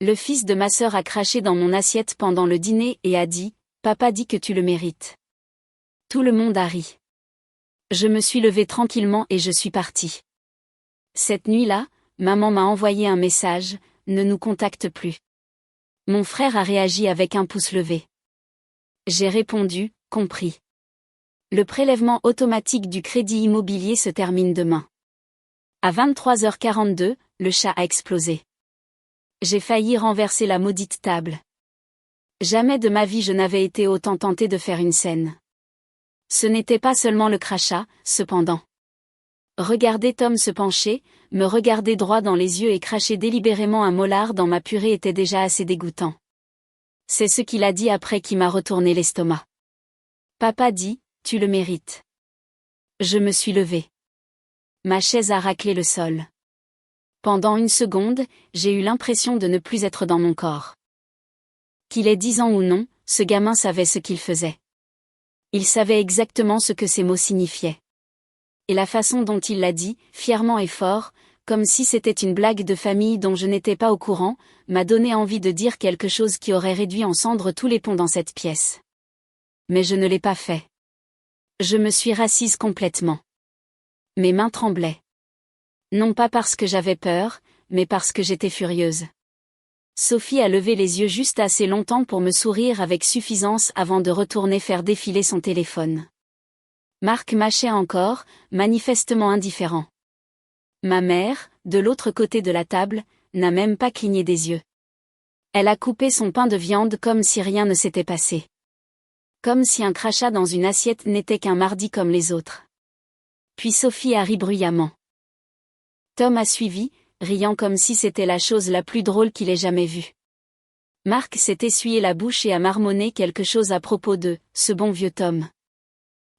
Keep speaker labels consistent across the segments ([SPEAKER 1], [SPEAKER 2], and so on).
[SPEAKER 1] Le fils de ma sœur a craché dans mon assiette pendant le dîner et a dit « Papa dit que tu le mérites ». Tout le monde a ri. Je me suis levée tranquillement et je suis partie. Cette nuit-là, maman m'a envoyé un message « Ne nous contacte plus ». Mon frère a réagi avec un pouce levé. J'ai répondu « Compris ». Le prélèvement automatique du crédit immobilier se termine demain. À 23h42, le chat a explosé. J'ai failli renverser la maudite table. Jamais de ma vie je n'avais été autant tentée de faire une scène. Ce n'était pas seulement le crachat, cependant. Regarder Tom se pencher, me regarder droit dans les yeux et cracher délibérément un molar dans ma purée était déjà assez dégoûtant. C'est ce qu'il a dit après qui m'a retourné l'estomac. Papa dit, tu le mérites. Je me suis levée. Ma chaise a raclé le sol. Pendant une seconde, j'ai eu l'impression de ne plus être dans mon corps. Qu'il ait 10 ans ou non, ce gamin savait ce qu'il faisait. Il savait exactement ce que ces mots signifiaient. Et la façon dont il l'a dit, fièrement et fort, comme si c'était une blague de famille dont je n'étais pas au courant, m'a donné envie de dire quelque chose qui aurait réduit en cendres tous les ponts dans cette pièce. Mais je ne l'ai pas fait. Je me suis rassise complètement. Mes mains tremblaient. Non pas parce que j'avais peur, mais parce que j'étais furieuse. Sophie a levé les yeux juste assez longtemps pour me sourire avec suffisance avant de retourner faire défiler son téléphone. Marc mâchait encore, manifestement indifférent. Ma mère, de l'autre côté de la table, n'a même pas cligné des yeux. Elle a coupé son pain de viande comme si rien ne s'était passé. Comme si un crachat dans une assiette n'était qu'un mardi comme les autres. Puis Sophie a ri bruyamment. Tom a suivi, riant comme si c'était la chose la plus drôle qu'il ait jamais vue. Marc s'est essuyé la bouche et a marmonné quelque chose à propos de « ce bon vieux Tom ».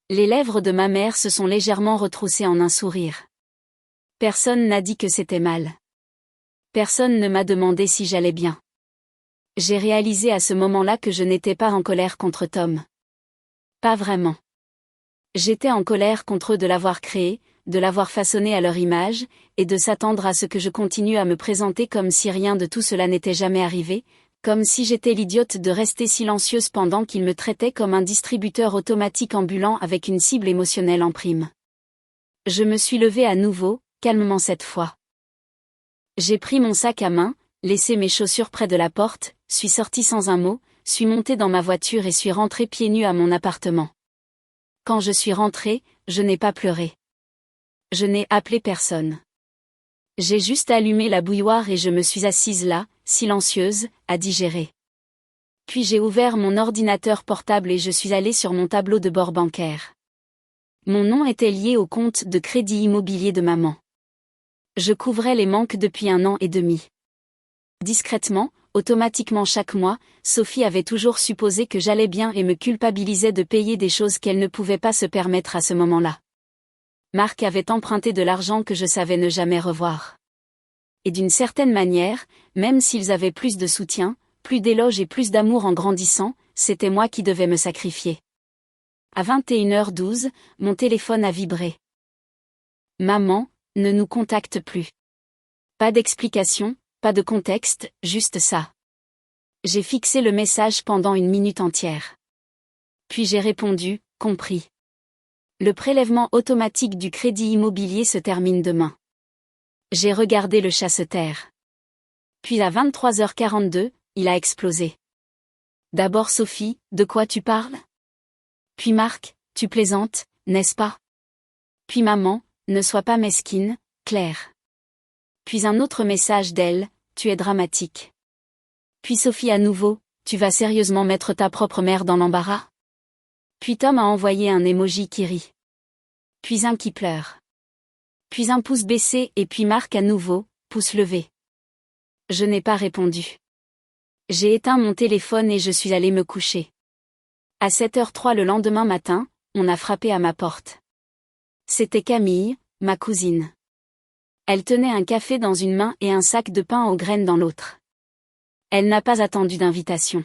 [SPEAKER 1] Les lèvres de ma mère se sont légèrement retroussées en un sourire. Personne n'a dit que c'était mal. Personne ne m'a demandé si j'allais bien. J'ai réalisé à ce moment-là que je n'étais pas en colère contre Tom. Pas vraiment. J'étais en colère contre eux de l'avoir créé, de l'avoir façonné à leur image, et de s'attendre à ce que je continue à me présenter comme si rien de tout cela n'était jamais arrivé, comme si j'étais l'idiote de rester silencieuse pendant qu'ils me traitaient comme un distributeur automatique ambulant avec une cible émotionnelle en prime. Je me suis levée à nouveau, calmement cette fois. J'ai pris mon sac à main, laissé mes chaussures près de la porte, suis sortie sans un mot, suis montée dans ma voiture et suis rentrée pieds nus à mon appartement. Quand je suis rentrée, je n'ai pas pleuré. Je n'ai appelé personne. J'ai juste allumé la bouilloire et je me suis assise là, silencieuse, à digérer. Puis j'ai ouvert mon ordinateur portable et je suis allée sur mon tableau de bord bancaire. Mon nom était lié au compte de crédit immobilier de maman. Je couvrais les manques depuis 1 an et demi. Discrètement, automatiquement chaque mois, Sophie avait toujours supposé que j'allais bien et me culpabilisait de payer des choses qu'elle ne pouvait pas se permettre à ce moment-là. Marc avait emprunté de l'argent que je savais ne jamais revoir. Et d'une certaine manière, même s'ils avaient plus de soutien, plus d'éloges et plus d'amour en grandissant, c'était moi qui devais me sacrifier. À 21h12, mon téléphone a vibré. Maman, ne nous contacte plus. Pas d'explication, pas de contexte, juste ça. J'ai fixé le message pendant 1 minute entière. Puis j'ai répondu, compris. Le prélèvement automatique du crédit immobilier se termine demain. J'ai regardé le chat se taire. Puis à 23h42, il a explosé. D'abord Sophie, de quoi tu parles? Puis Marc, tu plaisantes, n'est-ce pas? Puis maman, ne sois pas mesquine, Claire. Puis un autre message d'elle, tu es dramatique. Puis Sophie à nouveau, tu vas sérieusement mettre ta propre mère dans l'embarras? Puis Tom a envoyé un emoji qui rit. Puis un qui pleure. Puis un pouce baissé et puis Marc à nouveau, pouce levé. Je n'ai pas répondu. J'ai éteint mon téléphone et je suis allée me coucher. À 7h03 le lendemain matin, on a frappé à ma porte. C'était Camille, ma cousine. Elle tenait un café dans une main et un sac de pain aux graines dans l'autre. Elle n'a pas attendu d'invitation.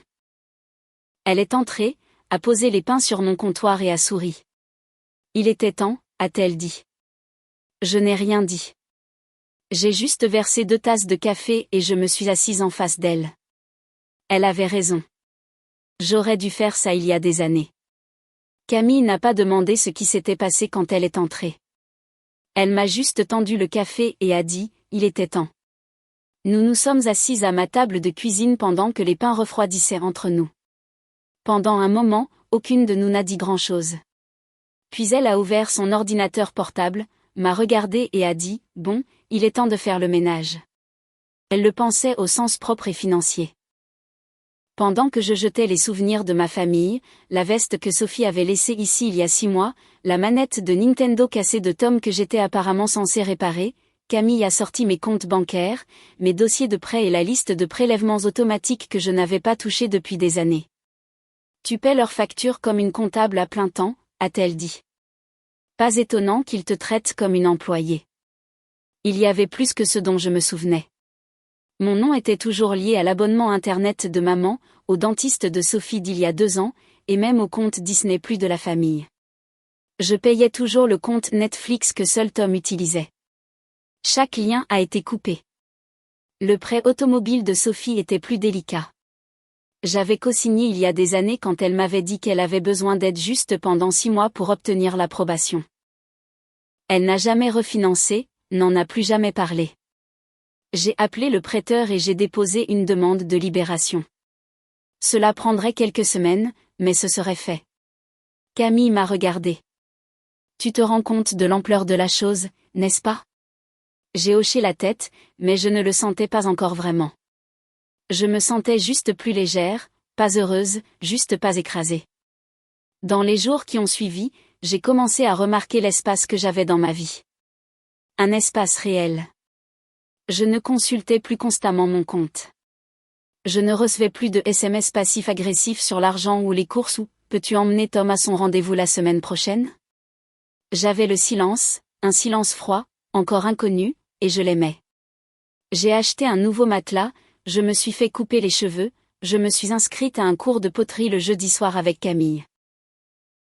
[SPEAKER 1] Elle est entrée, a posé les pains sur mon comptoir et a souri. Il était temps, a-t-elle dit. Je n'ai rien dit. J'ai juste versé 2 tasses de café et je me suis assise en face d'elle. Elle avait raison. J'aurais dû faire ça il y a des années. Camille n'a pas demandé ce qui s'était passé quand elle est entrée. Elle m'a juste tendu le café et a dit, il était temps. Nous nous sommes assises à ma table de cuisine pendant que les pains refroidissaient entre nous. Pendant un moment, aucune de nous n'a dit grand-chose. Puis elle a ouvert son ordinateur portable, m'a regardé et a dit, bon, il est temps de faire le ménage. Elle le pensait au sens propre et financier. Pendant que je jetais les souvenirs de ma famille, la veste que Sophie avait laissée ici il y a 6 mois, la manette de Nintendo cassée de Tom que j'étais apparemment censée réparer, Camille a sorti mes comptes bancaires, mes dossiers de prêt et la liste de prélèvements automatiques que je n'avais pas touchés depuis des années. Tu paies leurs factures comme une comptable à plein temps, a-t-elle dit. Pas étonnant qu'ils te traitent comme une employée. Il y avait plus que ce dont je me souvenais. Mon nom était toujours lié à l'abonnement Internet de maman, au dentiste de Sophie d'il y a 2 ans, et même au compte Disney+ de la famille. Je payais toujours le compte Netflix que seul Tom utilisait. Chaque lien a été coupé. Le prêt automobile de Sophie était plus délicat. J'avais cosigné il y a des années quand elle m'avait dit qu'elle avait besoin d'aide juste pendant 6 mois pour obtenir l'approbation. Elle n'a jamais refinancé, n'en a plus jamais parlé. J'ai appelé le prêteur et j'ai déposé une demande de libération. Cela prendrait quelques semaines, mais ce serait fait. Camille m'a regardé. Tu te rends compte de l'ampleur de la chose, n'est-ce pas? J'ai hoché la tête, mais je ne le sentais pas encore vraiment. Je me sentais juste plus légère, pas heureuse, juste pas écrasée. Dans les jours qui ont suivi, j'ai commencé à remarquer l'espace que j'avais dans ma vie. Un espace réel. Je ne consultais plus constamment mon compte. Je ne recevais plus de SMS passifs-agressifs sur l'argent ou les courses ou « Peux-tu emmener Tom à son rendez-vous la semaine prochaine ?» J'avais le silence, un silence froid, encore inconnu, et je l'aimais. J'ai acheté un nouveau matelas, je me suis fait couper les cheveux, je me suis inscrite à un cours de poterie le jeudi soir avec Camille.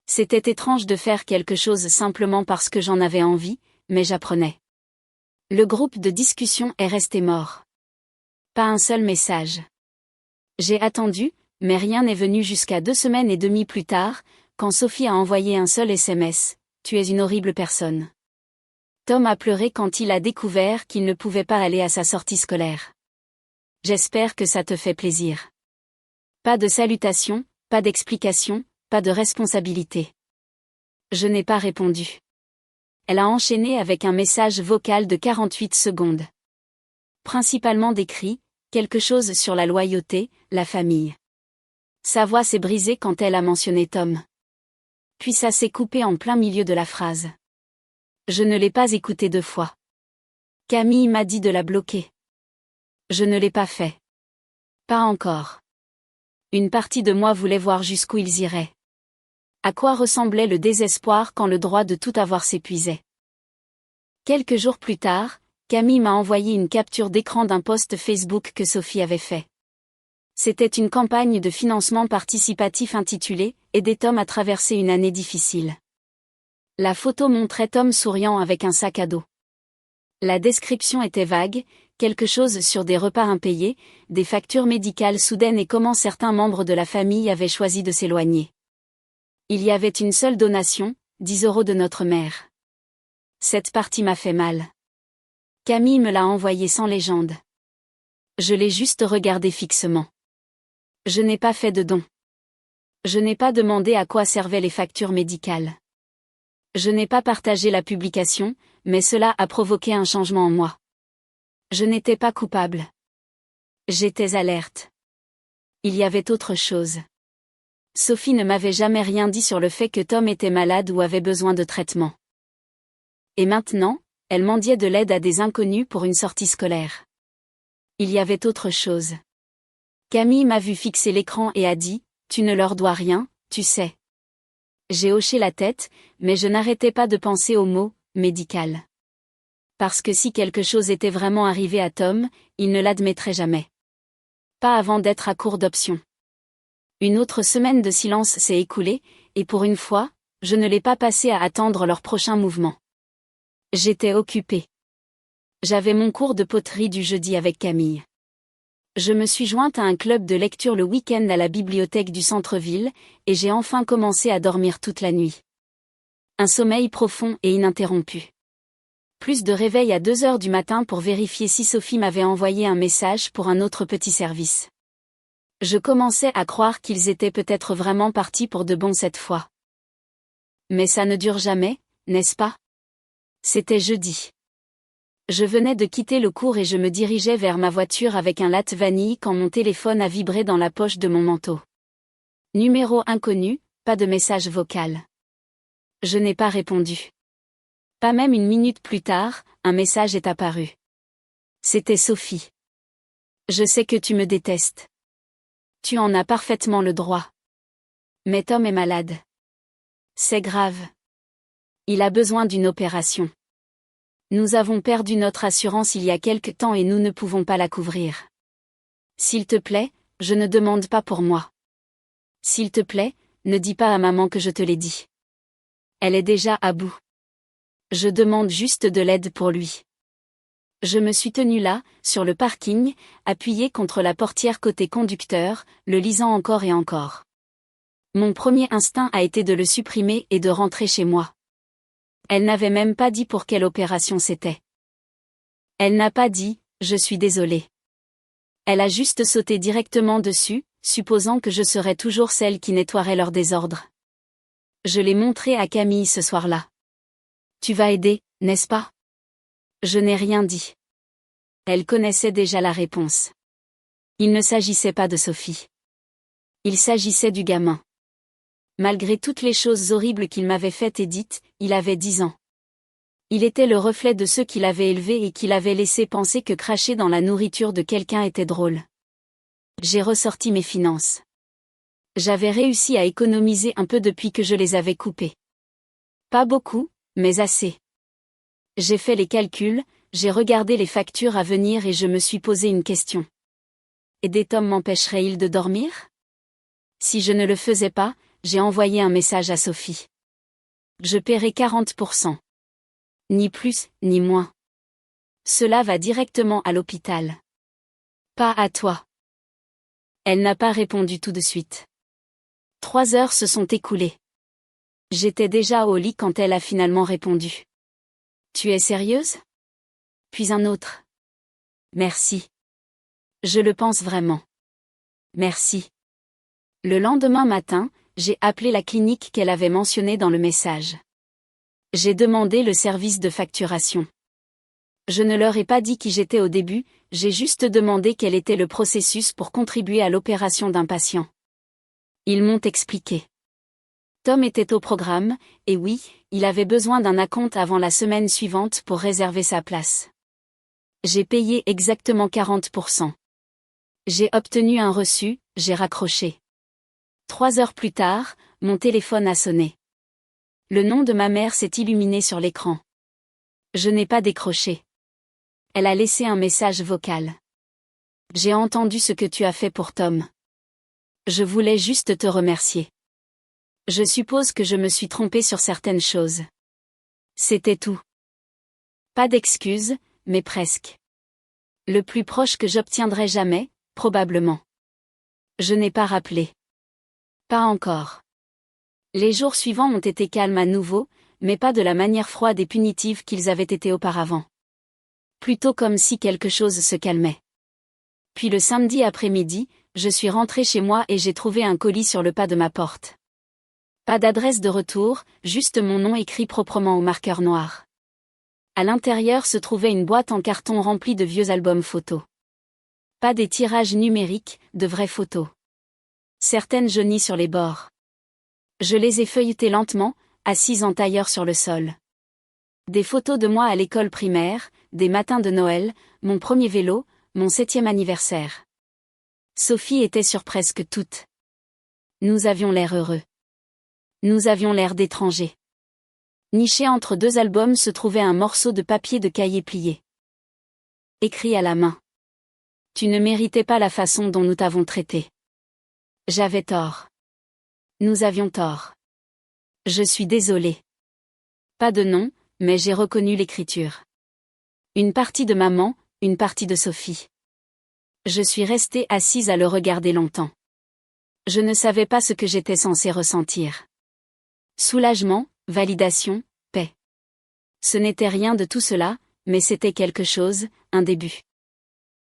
[SPEAKER 1] C'était étrange de faire quelque chose simplement parce que j'en avais envie, mais j'apprenais. Le groupe de discussion est resté mort. Pas un seul message. J'ai attendu, mais rien n'est venu jusqu'à 2 semaines et demie plus tard, quand Sophie a envoyé un seul SMS, « Tu es une horrible personne. » Tom a pleuré quand il a découvert qu'il ne pouvait pas aller à sa sortie scolaire. J'espère que ça te fait plaisir. Pas de salutation, pas d'explication, pas de responsabilité. Je n'ai pas répondu. Elle a enchaîné avec un message vocal de 48 secondes. Principalement décrit, quelque chose sur la loyauté, la famille. Sa voix s'est brisée quand elle a mentionné Tom. Puis ça s'est coupé en plein milieu de la phrase. Je ne l'ai pas écoutée 2 fois. Camille m'a dit de la bloquer. Je ne l'ai pas fait. Pas encore. Une partie de moi voulait voir jusqu'où ils iraient. À quoi ressemblait le désespoir quand le droit de tout avoir s'épuisait. Quelques jours plus tard, Camille m'a envoyé une capture d'écran d'un post Facebook que Sophie avait fait. C'était une campagne de financement participatif intitulée « Aider Tom à traverser une année difficile ». La photo montrait Tom souriant avec un sac à dos. La description était vague, quelque chose sur des repas impayés, des factures médicales soudaines et comment certains membres de la famille avaient choisi de s'éloigner. Il y avait une seule donation, 10 € de notre mère. Cette partie m'a fait mal. Camille me l'a envoyée sans légende. Je l'ai juste regardé fixement. Je n'ai pas fait de don. Je n'ai pas demandé à quoi servaient les factures médicales. Je n'ai pas partagé la publication, mais cela a provoqué un changement en moi. Je n'étais pas coupable. J'étais alerte. Il y avait autre chose. Sophie ne m'avait jamais rien dit sur le fait que Tom était malade ou avait besoin de traitement. Et maintenant, elle mendiait de l'aide à des inconnus pour une sortie scolaire. Il y avait autre chose. Camille m'a vu fixer l'écran et a dit, « Tu ne leur dois rien, tu sais. » J'ai hoché la tête, mais je n'arrêtais pas de penser au mot « médical ». Parce que si quelque chose était vraiment arrivé à Tom, il ne l'admettrait jamais. Pas avant d'être à court d'options. Une autre semaine de silence s'est écoulée, et pour une fois, je ne l'ai pas passé à attendre leur prochain mouvement. J'étais occupée. J'avais mon cours de poterie du jeudi avec Camille. Je me suis jointe à un club de lecture le week-end à la bibliothèque du centre-ville, et j'ai enfin commencé à dormir toute la nuit. Un sommeil profond et ininterrompu. Plus de réveil à 2 heures du matin pour vérifier si Sophie m'avait envoyé un message pour un autre petit service. Je commençais à croire qu'ils étaient peut-être vraiment partis pour de bon cette fois. Mais ça ne dure jamais, n'est-ce pas? C'était jeudi. Je venais de quitter le cours et je me dirigeais vers ma voiture avec un latte vanille quand mon téléphone a vibré dans la poche de mon manteau. Numéro inconnu, pas de message vocal. Je n'ai pas répondu. Pas même une minute plus tard, un message est apparu. C'était Sophie. Je sais que tu me détestes. Tu en as parfaitement le droit. Mais Tom est malade. C'est grave. Il a besoin d'une opération. Nous avons perdu notre assurance il y a quelque temps et nous ne pouvons pas la couvrir. S'il te plaît, je ne demande pas pour moi. S'il te plaît, ne dis pas à maman que je te l'ai dit. Elle est déjà à bout. Je demande juste de l'aide pour lui. Je me suis tenue là, sur le parking, appuyée contre la portière côté conducteur, le lisant encore et encore. Mon premier instinct a été de le supprimer et de rentrer chez moi. Elle n'avait même pas dit pour quelle opération c'était. Elle n'a pas dit « je suis désolée ». Elle a juste sauté directement dessus, supposant que je serais toujours celle qui nettoierait leur désordre. Je l'ai montré à Camille ce soir-là. Tu vas aider, n'est-ce pas? Je n'ai rien dit. Elle connaissait déjà la réponse. Il ne s'agissait pas de Sophie. Il s'agissait du gamin. Malgré toutes les choses horribles qu'il m'avait faites et dites, il avait 10 ans. Il était le reflet de ceux qu'il avait élevés et qu'il avait laissé penser que cracher dans la nourriture de quelqu'un était drôle. J'ai ressorti mes finances. J'avais réussi à économiser un peu depuis que je les avais coupées. Pas beaucoup, mais assez. J'ai fait les calculs, j'ai regardé les factures à venir et je me suis posé une question. Aider Tom m'empêcherait-il de dormir? Si je ne le faisais pas, j'ai envoyé un message à Sophie. Je paierai 40%. Ni plus, ni moins. Cela va directement à l'hôpital. Pas à toi. Elle n'a pas répondu tout de suite. 3 heures se sont écoulées. J'étais déjà au lit quand elle a finalement répondu. Tu es sérieuse? Puis un autre. Merci. Je le pense vraiment. Merci. Le lendemain matin, j'ai appelé la clinique qu'elle avait mentionnée dans le message. J'ai demandé le service de facturation. Je ne leur ai pas dit qui j'étais au début, j'ai juste demandé quel était le processus pour contribuer à l'opération d'un patient. Ils m'ont expliqué. Tom était au programme, et oui, il avait besoin d'un acompte avant la semaine suivante pour réserver sa place. J'ai payé exactement 40%. J'ai obtenu un reçu, j'ai raccroché. 3 heures plus tard, mon téléphone a sonné. Le nom de ma mère s'est illuminé sur l'écran. Je n'ai pas décroché. Elle a laissé un message vocal. J'ai entendu ce que tu as fait pour Tom. Je voulais juste te remercier. Je suppose que je me suis trompée sur certaines choses. C'était tout. Pas d'excuses, mais presque. Le plus proche que j'obtiendrai jamais, probablement. Je n'ai pas rappelé. Pas encore. Les jours suivants ont été calmes à nouveau, mais pas de la manière froide et punitive qu'ils avaient été auparavant. Plutôt comme si quelque chose se calmait. Puis le samedi après-midi, je suis rentrée chez moi et j'ai trouvé un colis sur le pas de ma porte. Pas d'adresse de retour, juste mon nom écrit proprement au marqueur noir. À l'intérieur se trouvait une boîte en carton remplie de vieux albums photos. Pas des tirages numériques, de vraies photos. Certaines jaunies sur les bords. Je les ai feuilletées lentement, assise en tailleur sur le sol. Des photos de moi à l'école primaire, des matins de Noël, mon premier vélo, mon 7e anniversaire. Sophie était sur presque toutes. Nous avions l'air heureux. Nous avions l'air d'étrangers. Niché entre 2 albums se trouvait un morceau de papier de cahier plié. Écrit à la main. Tu ne méritais pas la façon dont nous t'avons traité. J'avais tort. Nous avions tort. Je suis désolée. Pas de nom, mais j'ai reconnu l'écriture. Une partie de maman, une partie de Sophie. Je suis restée assise à le regarder longtemps. Je ne savais pas ce que j'étais censée ressentir. Soulagement, validation, paix. Ce n'était rien de tout cela, mais c'était quelque chose, un début.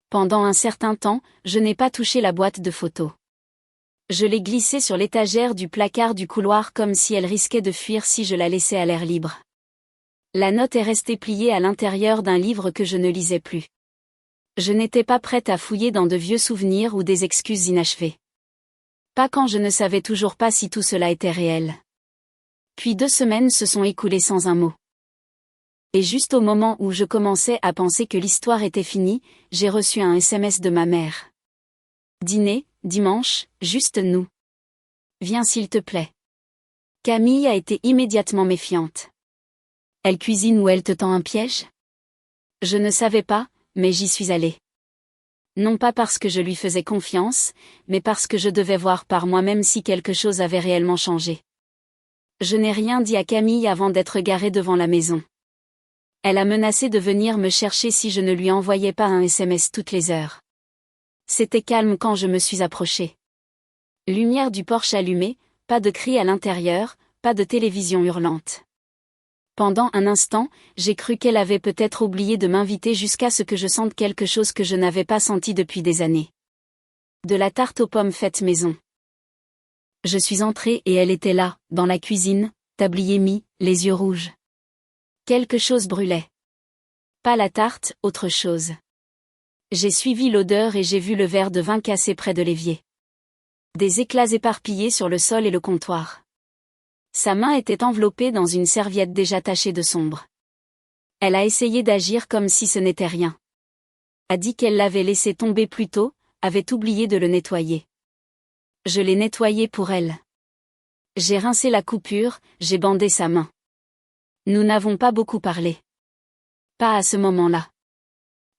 [SPEAKER 1] Pendant un certain temps, je n'ai pas touché la boîte de photos. Je l'ai glissée sur l'étagère du placard du couloir comme si elle risquait de fuir si je la laissais à l'air libre. La note est restée pliée à l'intérieur d'un livre que je ne lisais plus. Je n'étais pas prête à fouiller dans de vieux souvenirs ou des excuses inachevées. Pas quand je ne savais toujours pas si tout cela était réel. Puis 2 semaines se sont écoulées sans un mot. Et juste au moment où je commençais à penser que l'histoire était finie, j'ai reçu un SMS de ma mère. Dîner, dimanche, juste nous. Viens s'il te plaît. Camille a été immédiatement méfiante. Elle cuisine ou elle te tend un piège? Je ne savais pas, mais j'y suis allée. Non pas parce que je lui faisais confiance, mais parce que je devais voir par moi-même si quelque chose avait réellement changé. Je n'ai rien dit à Camille avant d'être garée devant la maison. Elle a menacé de venir me chercher si je ne lui envoyais pas un SMS toutes les heures. C'était calme quand je me suis approchée. Lumière du porche allumée, pas de cris à l'intérieur, pas de télévision hurlante. Pendant un instant, j'ai cru qu'elle avait peut-être oublié de m'inviter jusqu'à ce que je sente quelque chose que je n'avais pas senti depuis des années. De la tarte aux pommes faite maison. Je suis entrée et elle était là, dans la cuisine, tablier mis, les yeux rouges. Quelque chose brûlait. Pas la tarte, autre chose. J'ai suivi l'odeur et j'ai vu le verre de vin cassé près de l'évier. Des éclats éparpillés sur le sol et le comptoir. Sa main était enveloppée dans une serviette déjà tachée de sombre. Elle a essayé d'agir comme si ce n'était rien. A dit qu'elle l'avait laissé tomber plus tôt, avait oublié de le nettoyer. Je l'ai nettoyé pour elle. J'ai rincé la coupure, j'ai bandé sa main. Nous n'avons pas beaucoup parlé. Pas à ce moment-là.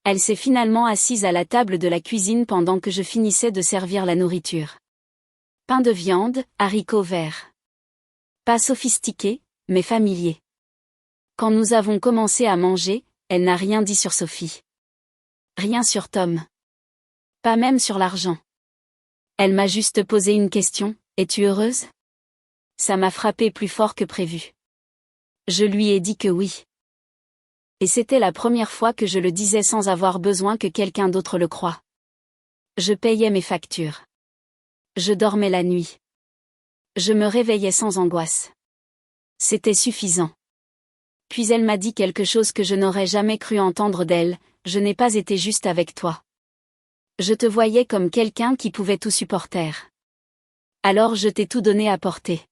[SPEAKER 1] Elle s'est finalement assise à la table de la cuisine pendant que je finissais de servir la nourriture. Pain de viande, haricots verts. Pas sophistiqué, mais familier. Quand nous avons commencé à manger, elle n'a rien dit sur Sophie. Rien sur Tom. Pas même sur l'argent. Elle m'a juste posé une question, es-tu heureuse? Ça m'a frappé plus fort que prévu. Je lui ai dit que oui. Et c'était la première fois que je le disais sans avoir besoin que quelqu'un d'autre le croie. Je payais mes factures. Je dormais la nuit. Je me réveillais sans angoisse. C'était suffisant. Puis elle m'a dit quelque chose que je n'aurais jamais cru entendre d'elle, je n'ai pas été juste avec toi. Je te voyais comme quelqu'un qui pouvait tout supporter. Alors je t'ai tout donné à porter.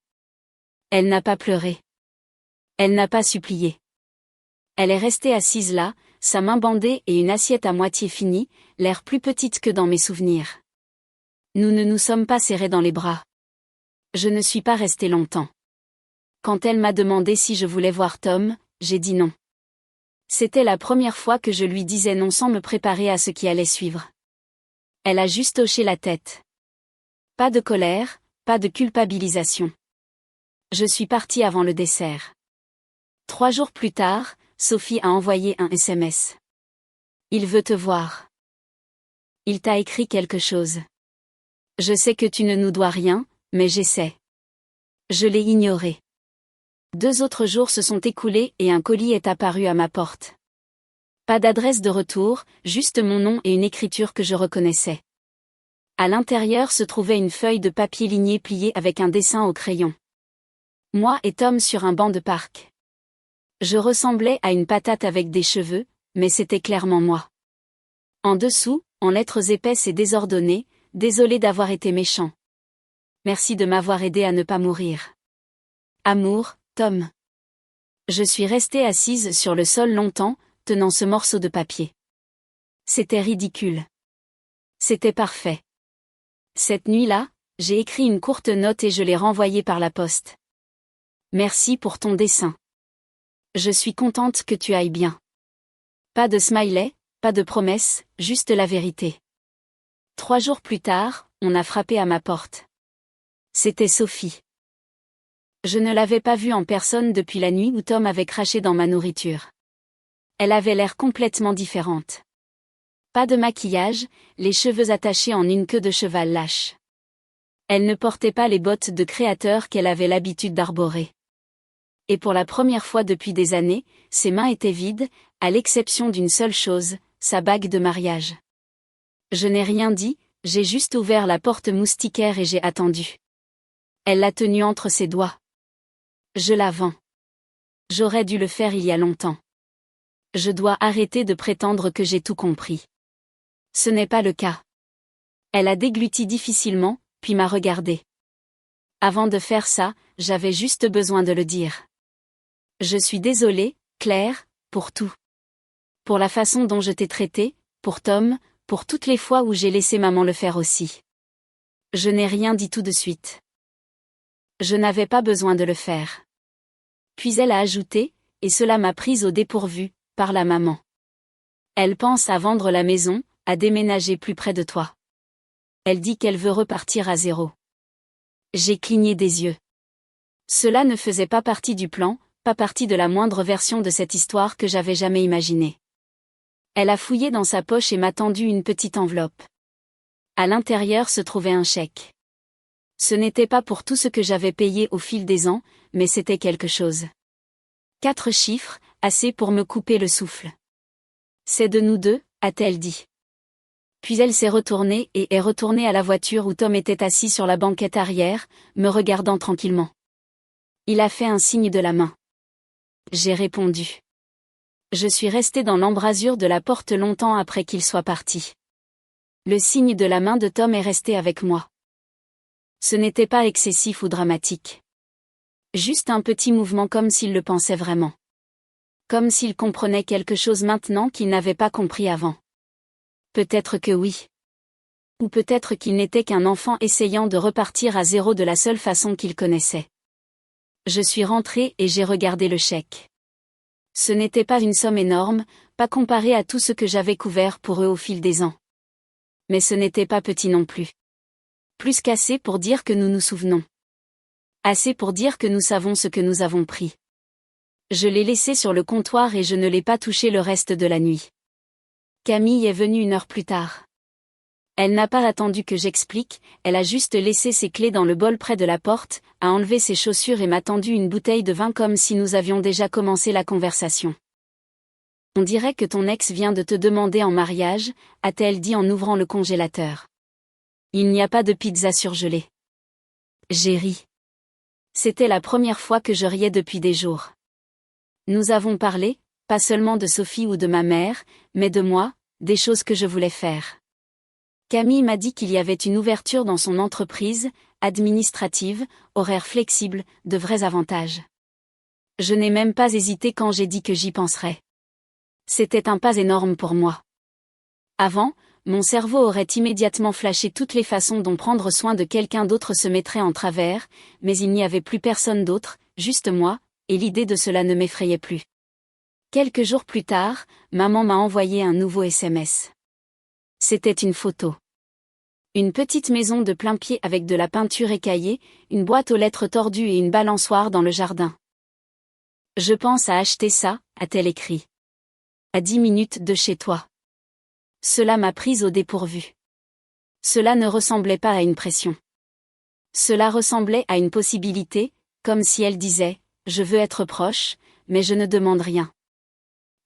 [SPEAKER 1] Elle n'a pas pleuré. Elle n'a pas supplié. Elle est restée assise là, sa main bandée et une assiette à moitié finie, l'air plus petite que dans mes souvenirs. Nous ne nous sommes pas serrés dans les bras. Je ne suis pas restée longtemps. Quand elle m'a demandé si je voulais voir Tom, j'ai dit non. C'était la première fois que je lui disais non sans me préparer à ce qui allait suivre. Elle a juste hoché la tête. Pas de colère, pas de culpabilisation. Je suis partie avant le dessert. 3 jours plus tard, Sophie a envoyé un SMS. Il veut te voir. Il t'a écrit quelque chose. Je sais que tu ne nous dois rien, mais j'essaie. Je l'ai ignoré. 2 autres jours se sont écoulés et un colis est apparu à ma porte. Pas d'adresse de retour, juste mon nom et une écriture que je reconnaissais. À l'intérieur se trouvait une feuille de papier ligné pliée avec un dessin au crayon. Moi et Tom sur un banc de parc. Je ressemblais à une patate avec des cheveux, mais c'était clairement moi. En dessous, en lettres épaisses et désordonnées, désolé d'avoir été méchant. Merci de m'avoir aidé à ne pas mourir. Amour, Tom. Je suis restée assise sur le sol longtemps, tenant ce morceau de papier. C'était ridicule. C'était parfait. Cette nuit-là, j'ai écrit une courte note et je l'ai renvoyée par la poste. Merci pour ton dessin. Je suis contente que tu ailles bien. Pas de smiley, pas de promesse, juste la vérité. 3 jours plus tard, on a frappé à ma porte. C'était Sophie. Je ne l'avais pas vue en personne depuis la nuit où Tom avait craché dans ma nourriture. Elle avait l'air complètement différente. Pas de maquillage, les cheveux attachés en une queue de cheval lâche. Elle ne portait pas les bottes de créateur qu'elle avait l'habitude d'arborer. Et pour la première fois depuis des années, ses mains étaient vides, à l'exception d'une seule chose, sa bague de mariage. Je n'ai rien dit, j'ai juste ouvert la porte moustiquaire et j'ai attendu. Elle l'a tenue entre ses doigts. Je la vends. J'aurais dû le faire il y a longtemps. Je dois arrêter de prétendre que j'ai tout compris. Ce n'est pas le cas. Elle a dégluti difficilement, puis m'a regardé. Avant de faire ça, j'avais juste besoin de le dire. Je suis désolée, Claire, pour tout. Pour la façon dont je t'ai traitée, pour Tom, pour toutes les fois où j'ai laissé maman le faire aussi. Je n'ai rien dit tout de suite. Je n'avais pas besoin de le faire. Puis elle a ajouté, et cela m'a prise au dépourvu, par la maman. Elle pense à vendre la maison, à déménager plus près de toi. Elle dit qu'elle veut repartir à zéro. J'ai cligné des yeux. Cela ne faisait pas partie du plan, pas partie de la moindre version de cette histoire que j'avais jamais imaginée. Elle a fouillé dans sa poche et m'a tendu une petite enveloppe. À l'intérieur se trouvait un chèque. Ce n'était pas pour tout ce que j'avais payé au fil des ans, mais c'était quelque chose. 4 chiffres, assez pour me couper le souffle. C'est de nous deux, a-t-elle dit. Puis elle s'est retournée et est retournée à la voiture où Tom était assis sur la banquette arrière, me regardant tranquillement. Il a fait un signe de la main. J'ai répondu. Je suis restée dans l'embrasure de la porte longtemps après qu'il soit parti. Le signe de la main de Tom est resté avec moi. Ce n'était pas excessif ou dramatique. Juste un petit mouvement comme s'il le pensait vraiment. Comme s'il comprenait quelque chose maintenant qu'il n'avait pas compris avant. Peut-être que oui. Ou peut-être qu'il n'était qu'un enfant essayant de repartir à zéro de la seule façon qu'il connaissait. Je suis rentrée et j'ai regardé le chèque. Ce n'était pas une somme énorme, pas comparée à tout ce que j'avais couvert pour eux au fil des ans. Mais ce n'était pas petit non plus. Plus qu'assez pour dire que nous nous souvenons. Assez pour dire que nous savons ce que nous avons pris. Je l'ai laissé sur le comptoir et je ne l'ai pas touché le reste de la nuit. Camille est venue 1 heure plus tard. Elle n'a pas attendu que j'explique, elle a juste laissé ses clés dans le bol près de la porte, a enlevé ses chaussures et m'a tendu une bouteille de vin comme si nous avions déjà commencé la conversation. On dirait que ton ex vient de te demander en mariage, a-t-elle dit en ouvrant le congélateur. Il n'y a pas de pizza surgelée. J'ai ri. C'était la première fois que je riais depuis des jours. Nous avons parlé, pas seulement de Sophie ou de ma mère, mais de moi, des choses que je voulais faire. Camille m'a dit qu'il y avait une ouverture dans son entreprise, administrative, horaire flexible, de vrais avantages. Je n'ai même pas hésité quand j'ai dit que j'y penserais. C'était un pas énorme pour moi. Avant, mon cerveau aurait immédiatement flashé toutes les façons dont prendre soin de quelqu'un d'autre se mettrait en travers, mais il n'y avait plus personne d'autre, juste moi, et l'idée de cela ne m'effrayait plus. Quelques jours plus tard, maman m'a envoyé un nouveau SMS. C'était une photo. Une petite maison de plain-pied avec de la peinture écaillée, une boîte aux lettres tordues et une balançoire dans le jardin. Je pense à acheter ça, a-t-elle écrit. À 10 minutes de chez toi. Cela m'a prise au dépourvu. Cela ne ressemblait pas à une pression. Cela ressemblait à une possibilité, comme si elle disait, je veux être proche, mais je ne demande rien.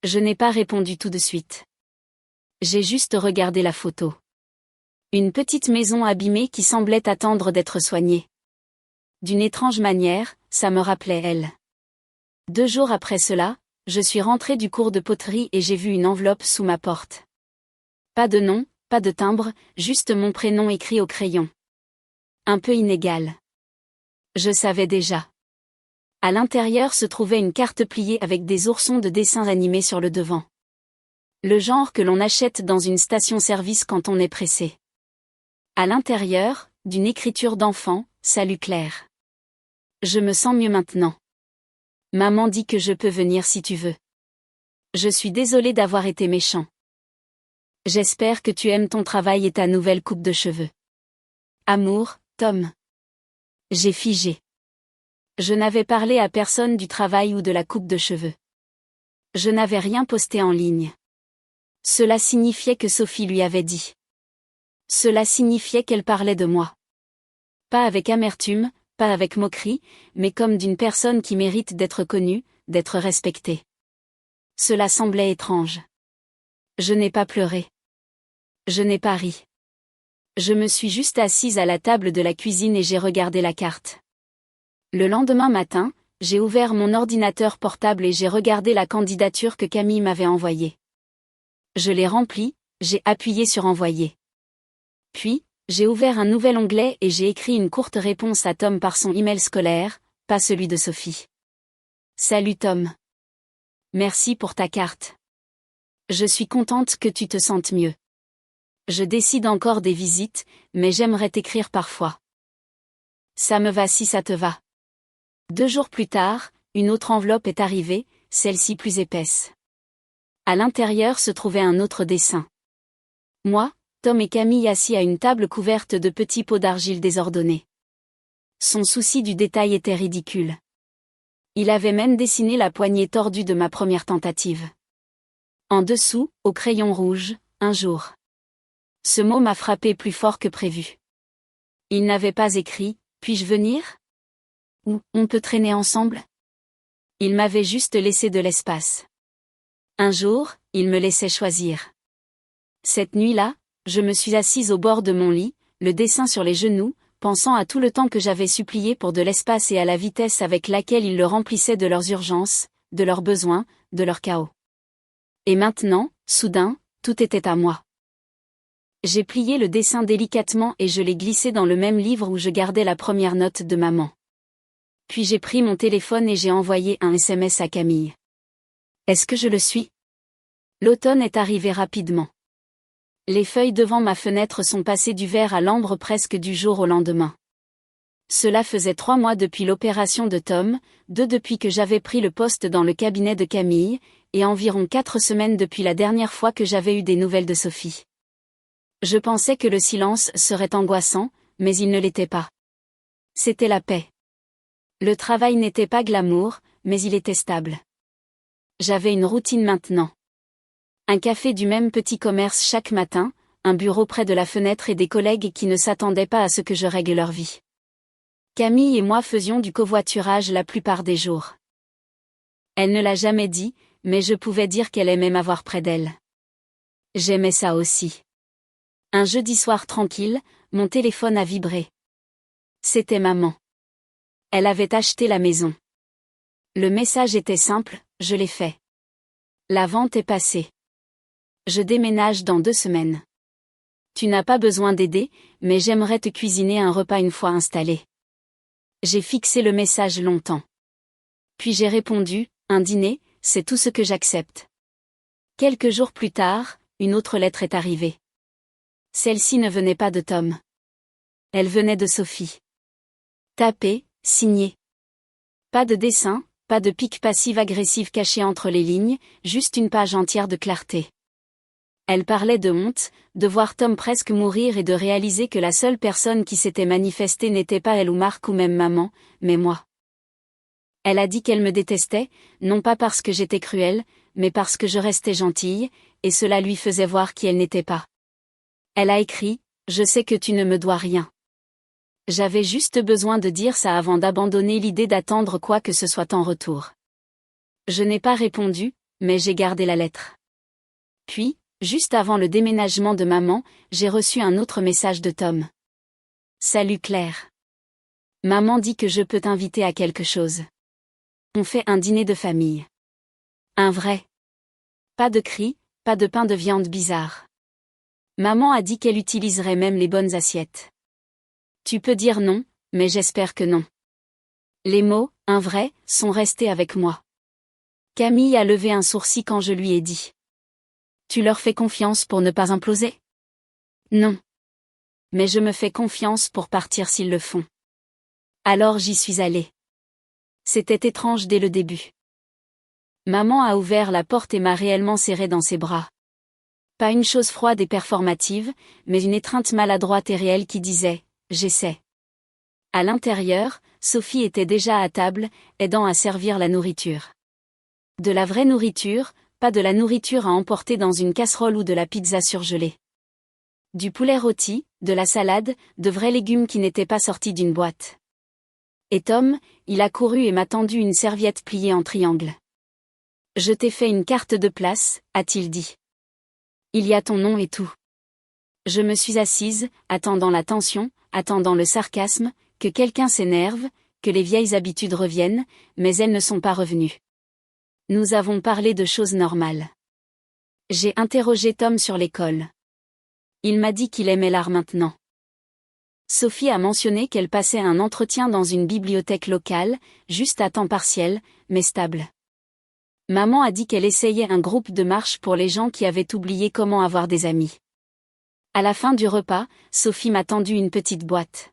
[SPEAKER 1] Je n'ai pas répondu tout de suite. J'ai juste regardé la photo. Une petite maison abîmée qui semblait attendre d'être soignée. D'une étrange manière, ça me rappelait elle. 2 jours après cela, je suis rentrée du cours de poterie et j'ai vu une enveloppe sous ma porte. Pas de nom, pas de timbre, juste mon prénom écrit au crayon. Un peu inégal. Je savais déjà. À l'intérieur se trouvait une carte pliée avec des oursons de dessins animés sur le devant. Le genre que l'on achète dans une station-service quand on est pressé. À l'intérieur, d'une écriture d'enfant, salut Claire. Je me sens mieux maintenant. Maman dit que je peux venir si tu veux. Je suis désolée d'avoir été méchant. J'espère que tu aimes ton travail et ta nouvelle coupe de cheveux. Amour, Tom. J'ai figé. Je n'avais parlé à personne du travail ou de la coupe de cheveux. Je n'avais rien posté en ligne. Cela signifiait que Sophie lui avait dit. Cela signifiait qu'elle parlait de moi. Pas avec amertume, pas avec moquerie, mais comme d'une personne qui mérite d'être connue, d'être respectée. Cela semblait étrange. Je n'ai pas pleuré. Je n'ai pas ri. Je me suis juste assise à la table de la cuisine et j'ai regardé la carte. Le lendemain matin, j'ai ouvert mon ordinateur portable et j'ai regardé la candidature que Camille m'avait envoyée. Je l'ai remplie, j'ai appuyé sur envoyer. Puis, j'ai ouvert un nouvel onglet et j'ai écrit une courte réponse à Tom par son email scolaire, pas celui de Sophie. Salut Tom. Merci pour ta carte. Je suis contente que tu te sentes mieux. Je décide encore des visites, mais j'aimerais t'écrire parfois. Ça me va si ça te va. 2 jours plus tard, une autre enveloppe est arrivée, celle-ci plus épaisse. À l'intérieur se trouvait un autre dessin. Moi, Tom et Camille assis à une table couverte de petits pots d'argile désordonnés. Son souci du détail était ridicule. Il avait même dessiné la poignée tordue de ma première tentative. En dessous, au crayon rouge, un jour. Ce mot m'a frappé plus fort que prévu. Il n'avait pas écrit « Puis-je venir ?» ou « On peut traîner ensemble ?» Il m'avait juste laissé de l'espace. Un jour, il me laissait choisir. Cette nuit-là, je me suis assise au bord de mon lit, le dessin sur les genoux, pensant à tout le temps que j'avais supplié pour de l'espace et à la vitesse avec laquelle ils le remplissaient de leurs urgences, de leurs besoins, de leur chaos. Et maintenant, soudain, tout était à moi. J'ai plié le dessin délicatement et je l'ai glissé dans le même livre où je gardais la première note de maman. Puis j'ai pris mon téléphone et j'ai envoyé un SMS à Camille. Est-ce que je le suis ? L'automne est arrivé rapidement. Les feuilles devant ma fenêtre sont passées du vert à l'ambre presque du jour au lendemain. Cela faisait 3 mois depuis l'opération de Tom, 2 depuis que j'avais pris le poste dans le cabinet de Camille, et environ 4 semaines depuis la dernière fois que j'avais eu des nouvelles de Sophie. Je pensais que le silence serait angoissant, mais il ne l'était pas. C'était la paix. Le travail n'était pas glamour, mais il était stable. J'avais une routine maintenant. Un café du même petit commerce chaque matin, un bureau près de la fenêtre et des collègues qui ne s'attendaient pas à ce que je règle leur vie. Camille et moi faisions du covoiturage la plupart des jours. Elle ne l'a jamais dit, mais je pouvais dire qu'elle aimait m'avoir près d'elle. J'aimais ça aussi. Un jeudi soir tranquille, mon téléphone a vibré. C'était maman. Elle avait acheté la maison. Le message était simple, je l'ai fait. La vente est passée. Je déménage dans 2 semaines. Tu n'as pas besoin d'aider, mais j'aimerais te cuisiner un repas une fois installé. J'ai fixé le message longtemps. Puis j'ai répondu, un dîner, c'est tout ce que j'accepte. Quelques jours plus tard, une autre lettre est arrivée. Celle-ci ne venait pas de Tom. Elle venait de Sophie. Tapé, signé. Pas de dessin, pas de pique passive-agressive cachée entre les lignes, juste une page entière de clarté. Elle parlait de honte, de voir Tom presque mourir et de réaliser que la seule personne qui s'était manifestée n'était pas elle ou Marc ou même maman, mais moi. Elle a dit qu'elle me détestait, non pas parce que j'étais cruelle, mais parce que je restais gentille, et cela lui faisait voir qui elle n'était pas. Elle a écrit « Je sais que tu ne me dois rien ». J'avais juste besoin de dire ça avant d'abandonner l'idée d'attendre quoi que ce soit en retour. Je n'ai pas répondu, mais j'ai gardé la lettre. Puis, juste avant le déménagement de maman, j'ai reçu un autre message de Tom. Salut Claire. Maman dit que je peux t'inviter à quelque chose. On fait un dîner de famille. Un vrai. Pas de cris, pas de pain de viande bizarre. Maman a dit qu'elle utiliserait même les bonnes assiettes. Tu peux dire non, mais j'espère que non. Les mots « un vrai » sont restés avec moi. Camille a levé un sourcil quand je lui ai dit. Tu leur fais confiance pour ne pas imploser ? Non. Mais je me fais confiance pour partir s'ils le font. Alors j'y suis allée. C'était étrange dès le début. Maman a ouvert la porte et m'a réellement serrée dans ses bras. Pas une chose froide et performative, mais une étreinte maladroite et réelle qui disait « J'essaie ». À l'intérieur, Sophie était déjà à table, aidant à servir la nourriture. De la vraie nourriture, pas de la nourriture à emporter dans une casserole ou de la pizza surgelée. Du poulet rôti, de la salade, de vrais légumes qui n'étaient pas sortis d'une boîte. Et Tom, il a couru et m'a tendu une serviette pliée en triangle. Je t'ai fait une carte de place, a-t-il dit. Il y a ton nom et tout. Je me suis assise, attendant la tension, attendant le sarcasme, que quelqu'un s'énerve, que les vieilles habitudes reviennent, mais elles ne sont pas revenues. Nous avons parlé de choses normales. J'ai interrogé Tom sur l'école. Il m'a dit qu'il aimait l'art maintenant. Sophie a mentionné qu'elle passait un entretien dans une bibliothèque locale, juste à temps partiel, mais stable. Maman a dit qu'elle essayait un groupe de marche pour les gens qui avaient oublié comment avoir des amis. À la fin du repas, Sophie m'a tendu une petite boîte.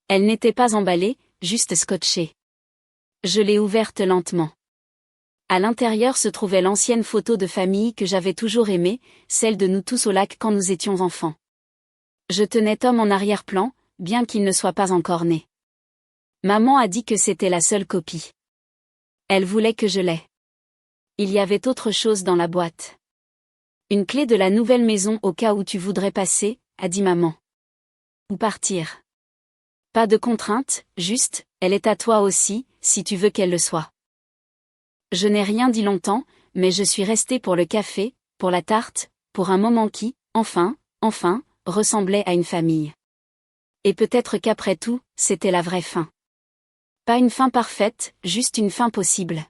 [SPEAKER 1] Elle n'était pas emballée, juste scotchée. Je l'ai ouverte lentement. À l'intérieur se trouvait l'ancienne photo de famille que j'avais toujours aimée, celle de nous tous au lac quand nous étions enfants. Je tenais Tom en arrière-plan, bien qu'il ne soit pas encore né. Maman a dit que c'était la seule copie. Elle voulait que je l'aie. Il y avait autre chose dans la boîte. Une clé de la nouvelle maison au cas où tu voudrais passer, a dit maman. Ou partir. Pas de contrainte, juste, elle est à toi aussi, si tu veux qu'elle le soit. Je n'ai rien dit longtemps, mais je suis restée pour le café, pour la tarte, pour un moment qui, enfin, ressemblait à une famille. Et peut-être qu'après tout, c'était la vraie fin. Pas une fin parfaite, juste une fin possible.